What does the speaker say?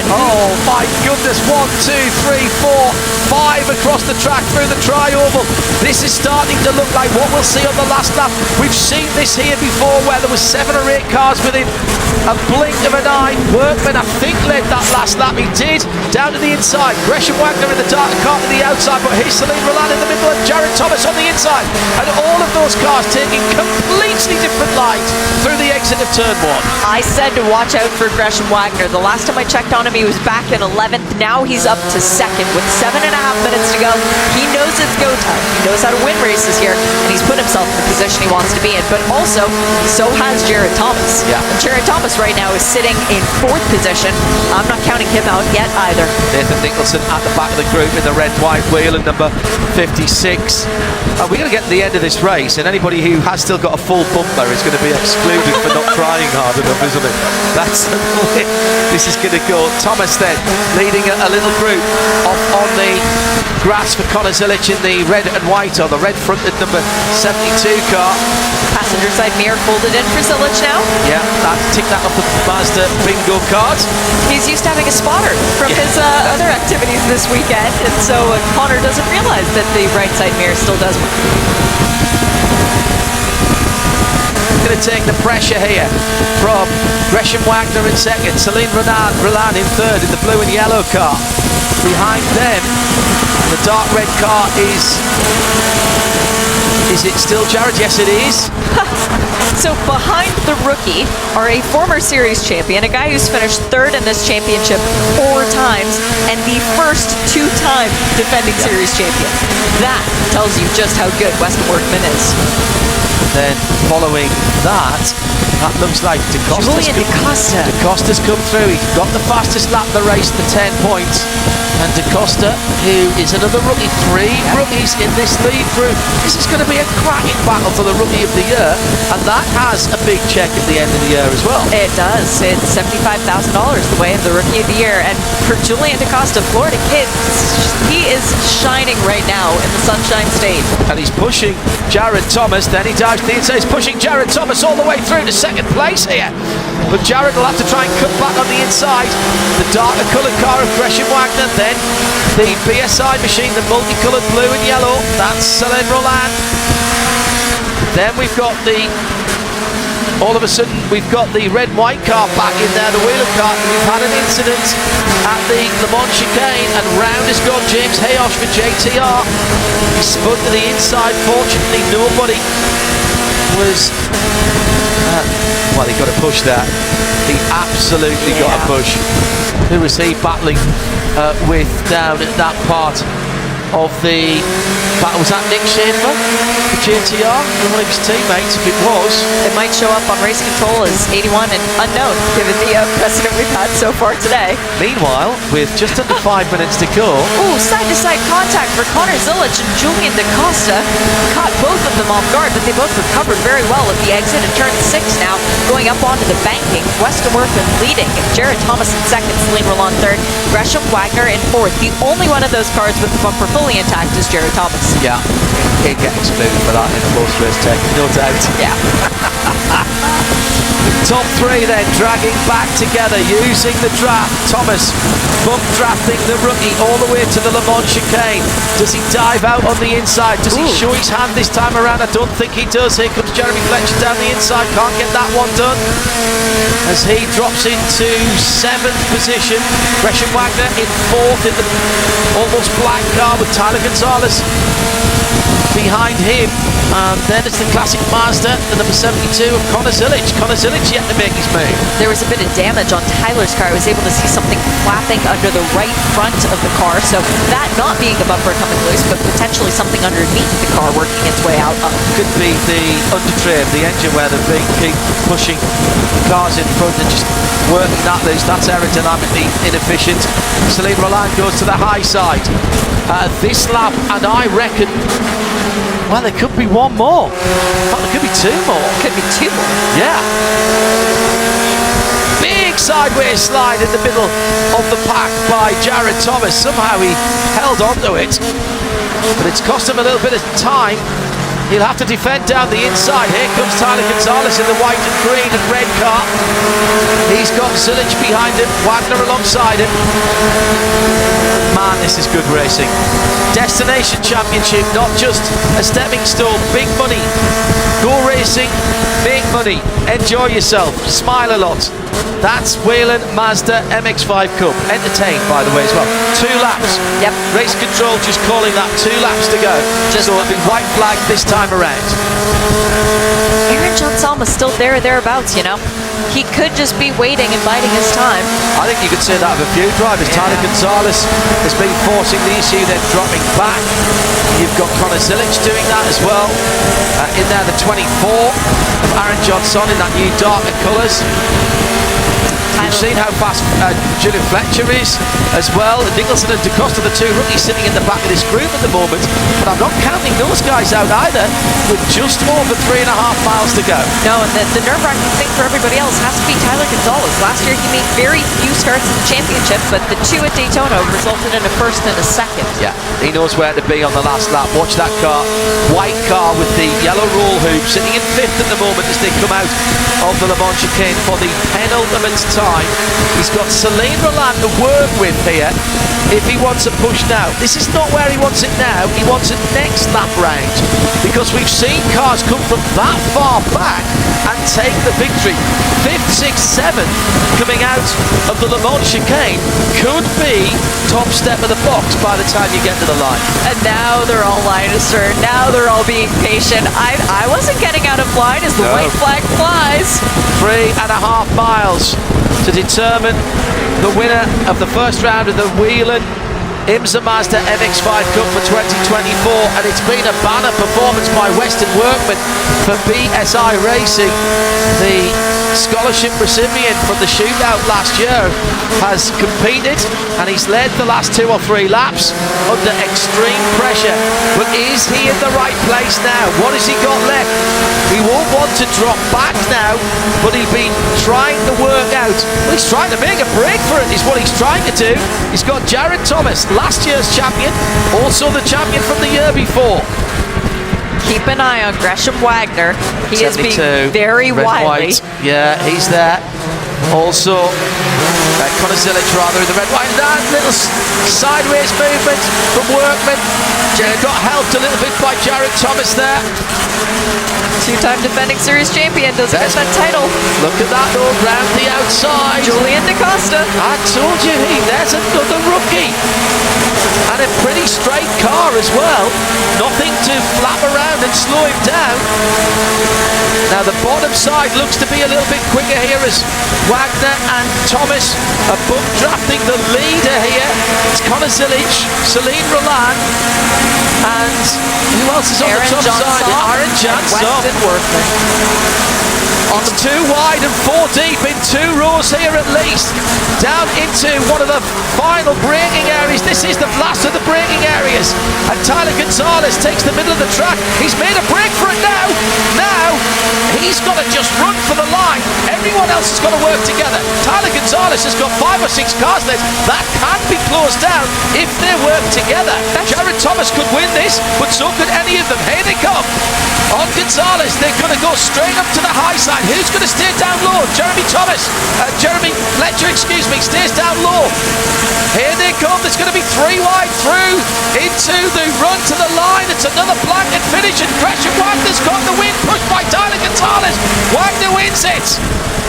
Oh my goodness, 1, 2, 3, 4, 5 across the track through the tri-oval. This is starting to look like what we'll see on the last lap. We've seen this here before where there was 7 or 8 cars within a blink of an eye. Workman, I think, led that last lap. He did, down to the inside. Gresham Wagner in the dark car to the outside, but here's Celine Roland in the middle and Jared Thomas on the inside. And all of those cars taking completely different lines through the exit of turn 1. I said to watch out for Gresham Wagner. The last time I checked on him, he was back in 11th. Now he's up to 2nd with 7.5 minutes to go. He knows it's go time. He knows how to win races here, and he's put himself in the position he wants to be in. But also, so has Jared Thomas. Yeah. And Jared Thomas right now is sitting in 4th position. I'm not counting him out yet either. Nathan Nicholson at the back of the group in the red-white wheel and number 56. We're going to get to the end of this race, and anybody who has still got a full bumper is going to be excluded for not trying hard enough, isn't it? That's the way this is going to go. Thomas then leading a little group off on the grass for Connor Zilic in the red and white, or the red-fronted number 72 car. Passenger side mirror folded in for Zilic now. Yeah, tick that off the Mazda bingo card. He's used to having a spotter from his other activities this weekend, and so Connor doesn't realize that the right side mirror still does work. Going to take the pressure here from Gresham Wagner in 2nd, Celine Roland in 3rd in the blue and yellow car. Behind them, the dark red car is it still Jared? Yes, it is. So behind the rookie are a former series champion, a guy who's finished 3rd in this championship 4 times, and the first 2-time defending series champion. That tells you just how good Weston Workman is. Then following that looks like DaCosta's come through. He's got the fastest lap of the race, the 10 points. And DaCosta, who is another rookie, 3 rookies in this lead group. This is going to be a cracking battle for the Rookie of the Year, and that has a big check at the end of the year as well. It does. It's $75,000 the way of the Rookie of the Year. And for Julian DaCosta, Florida kid, he is shining right now in the Sunshine State. And he's pushing Jared Thomas, then he dives to the inside. He's pushing Jared Thomas all the way through to 2nd place here. But Jared will have to try and cut back on the inside. The darker coloured car of Gresham Wagner, then the BSI machine, the multicoloured blue and yellow, that's Celine Roland. Then we've got all of a sudden we've got the red and white car back in there, the Whelen car, and we've had an incident at the Le Mans chicane, and round has gone James Hayosh for JTR. He spun to the inside. Fortunately, nobody was well, he got a push there. He absolutely got a push. Who was he battling with down at that part of the battle? Was that Nick Schaefer for JTR? One of his teammates, if it was. It might show up on race control as 81 and unknown, given the precedent we've had so far today. Meanwhile, with just under 5 minutes to go. Ooh, side-to-side contact for Connor Zilic and Julian DaCosta. Caught both of them off guard, but they both recovered very well at the exit in turn 6 now. Going up onto the banking, Weston Workman leading, Jared Thomas in 2nd, Celine Roland 3rd, Gresham Wagner in 4th. The only one of those cars with the bumper fully intact is Jared Thomas. Yeah, he'd get excluded for that in a post-race tech, no doubt. Yeah. Top 3 then dragging back together using the draft. Thomas bump drafting the rookie all the way to the Le Mans chicane. Does he dive out on the inside? Does he show his hand this time around? I don't think he does. Here comes Jeremy Fletcher down the inside. Can't get that one done as he drops into 7th position. Gresham Wagner in 4th in the almost black car with Tyler Gonzalez behind him. And then it's the classic Mazda, the number 72 of Connor Zilic. Connor Zilic yet to make his move. There was a bit of damage on Tyler's car. I was able to see something flapping under the right front of the car. So that not being the bumper coming loose, but potentially something underneath the car working its way out. Could be the undertray of the engine where they're keep pushing cars in front and just working that loose. That's aerodynamically inefficient. Celine Roland goes to the high side this lap, and I reckon, well, there could be one more. Oh, there could be 2 more. Could be 2 more. Yeah. Big sideways slide in the middle of the pack by Jared Thomas. Somehow he held on to it, but it's cost him a little bit of time. He'll have to defend down the inside. Here comes Tyler Gonzalez in the white and green and red car. He's got Zilic behind him, Wagner alongside him. Man, this is good racing. Destination Championship, not just a stepping stone. Big money. Go racing, make money. Enjoy yourself. Smile a lot. That's Whelen Mazda MX-5 Cup. Entertained, by the way, as well. 2 laps. Yep. Race control just calling that 2 laps to go. So it'll be white flag this time around. Aaron Johnsalma's still thereabouts, you know. He could just be waiting and biding his time. I think you could say that of a few drivers. Yeah. Tyler Gonzalez has been forcing the issue, then dropping back. You've got Connor Zilic doing that as well. In there, the 24 of Aaron Johnson in that new darker colours. You've seen how fast Julian Fletcher is as well. Nicholson and DaCosta, the 2 rookies sitting in the back of this group at the moment. But I'm not counting those guys out either, with just over 3.5 miles to go. No, and the nerve-wracking thing for everybody else has to be Tyler Gonzalez. Last year he made very few starts in the championship, but the 2 at Daytona resulted in a 1st and a 2nd. Yeah, he knows where to be on the last lap. Watch that car, white car with the yellow roll hoop, sitting in 5th at the moment as they come out of the Le Mans chicane for the penultimate time. He's got Celine Roland to work with here if he wants a push now. This is not where he wants it now. He wants it next lap round, because we've seen cars come from that far back and take the victory. 5th, 6th, 7th coming out of the Le Mans chicane could be top step of the box by the time you get to the line. And now they're all line astern. Now they're all being patient. I wasn't getting out of line as the white flag flies. 3.5 miles to determine the winner of the first round of the Whelen IMSA Mazda MX-5 Cup for 2024, and it's been a banner performance by Western Workman for BSI Racing. The scholarship recipient from the shootout last year has competed, and he's led the last 2 or 3 laps under extreme pressure. But is he in the right place now? What has he got left? He won't want to drop back now, but he's been trying to work out. Well, he's trying to make a break for it, is what he's trying to do. He's got Jared Thomas, last year's champion, also the champion from the year before. Keep an eye on Gresham Wagner. He is being very wily. White. Yeah, he's there. Also, Connor Zilic rather in the red, white, and that little sideways movement from Workman. Got helped a little bit by Jared Thomas there. 2-time defending series champion doesn't get that title. Look at that though, round the outside. Julian DaCosta. I told you, there's another rookie. And a pretty straight car as well. Nothing to flap around and slow him down. Now the bottom side looks to be a little bit quicker here as Wagner and Thomas are both drafting the leader here. It's Connor Zilic, Celine Roland, and who else is on the top side? Aaron Johnson. Weston Workman. On 2 wide and 4 deep in 2 rows here at least. Down into one of the final braking areas. This is the last of the braking areas. And Tyler Gonzalez takes the middle of the track. He's made a break for it now. Now, he's got to just run for the line. Everyone else has got to work together. Tyler Gonzalez has got 5 or 6 cars left. That can be closed down if they work together. Jared Thomas could win this, but so could any of them. Here they come. On Gonzalez, they're going to go straight up to the high side. Who's going to stay down low? Jeremy Fletcher, stays down low. Here they come. There's going to be 3 wide through into the run to the line. It's another blanket finish, and Gresham Wagner's got the win, pushed by Tyler Gonzalez. Wagner wins it.